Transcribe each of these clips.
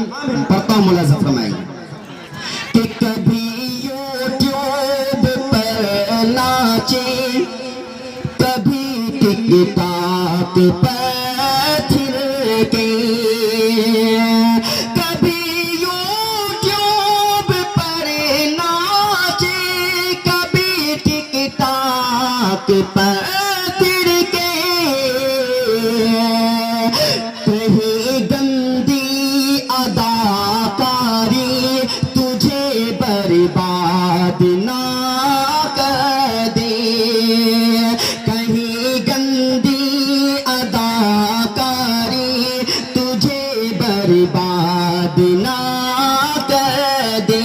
पढ़ता हूँ, मुलाज़ा फरमाएंगे कि कभी यूट्यूब पर नाचे, कभी टिकटॉक पर थिरके, कभी यूट्यूब पर नाचे, कभी टिकटॉक पर थिरके, कहीं गंदी अदाकारी तुझे बर्बाद ना कर दे, कहीं गंदी अदाकारी तुझे बर्बाद ना कर दे,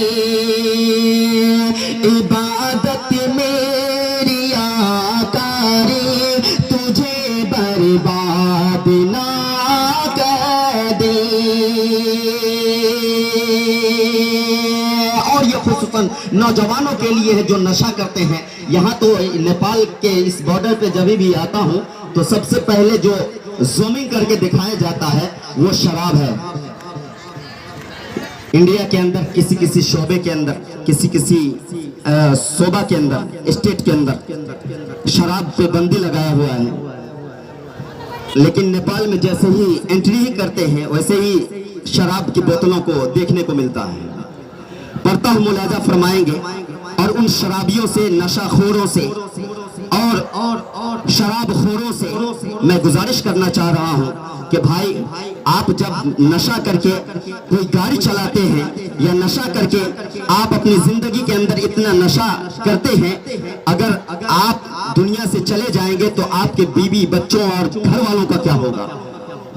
इबादत मेरी आकारी तुझे बर्बाद ना कर दे। और ये खुसूसन नौजवानों के लिए है जो नशा करते हैं। यहाँ तो नेपाल के इस बॉर्डर पे जब भी आता हूँ तो सबसे पहले जो ज़ूमिंग करके दिखाया जाता है वो शराब है। इंडिया के अंदर किसी किसी शोबे के अंदर, किसी किसी शोबा के अंदर, स्टेट के अंदर शराब पे बंदी लगाया हुआ है, लेकिन नेपाल में जैसे ही एंट्री ही करते हैं वैसे ही शराब की बोतलों को देखने को मिलता है। पढ़ता हूँ, मुलाजा फरमाएंगे। और उन शराबियों से, नशाखोरों से और शराबखोरों से मैं गुजारिश करना चाह रहा हूँ कि भाई आप जब नशा करके कोई गाड़ी चलाते हैं या नशा करके आप अपनी जिंदगी के अंदर इतना नशा करते हैं, अगर आप दुनिया से चले जाएंगे तो आपके बीवी बच्चों और घर वालों का क्या होगा,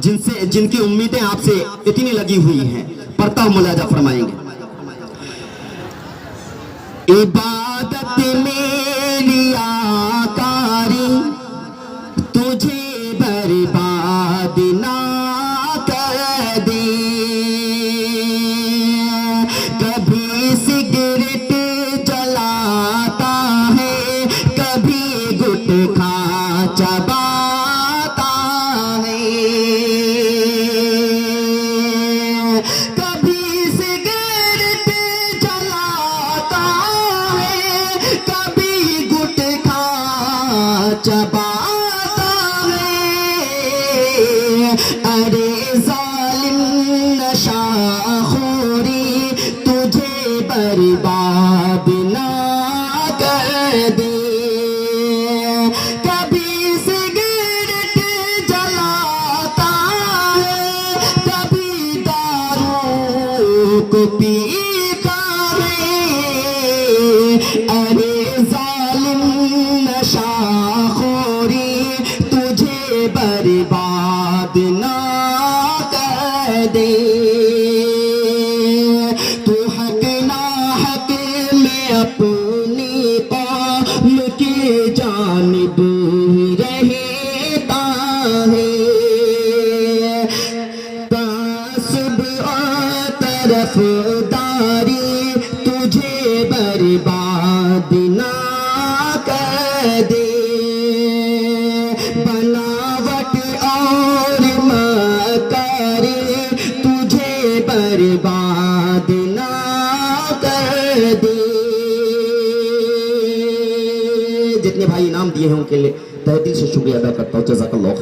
जिनकी उम्मीदें आपसे इतनी लगी हुई हैं। पढ़ता हूँ, मुलाजा फरमाएंगे। इबादत मेरी आकारी तुझे बर्बाद ना कर दे, कभी सिगरेट जलाता है, कभी गुटखा चबाता है, कभी सिगरेट जलाता है, कभी गुटखा चबाता है। अरे जालिम नशाखोरी तुझे बर्बाद ना कर दे, कभी सिगरेट जलाता है, कभी दारू को पीता है। अरे जालिम नशाखोरी तुझे बर्बाद ना कर दे, तू हक ना हक में अपनी कौम की जानिब रहता है, तासुब और तरफदारी तुझे बर्बाद ना कर दे, बनावट और मकारी तुझे बर्बाद ना कर दे। जितने भाई इनाम दिए हैं उनके लिए तहे दिल से शुक्रिया अदा करता हूँ। जज़ाकल्लाह।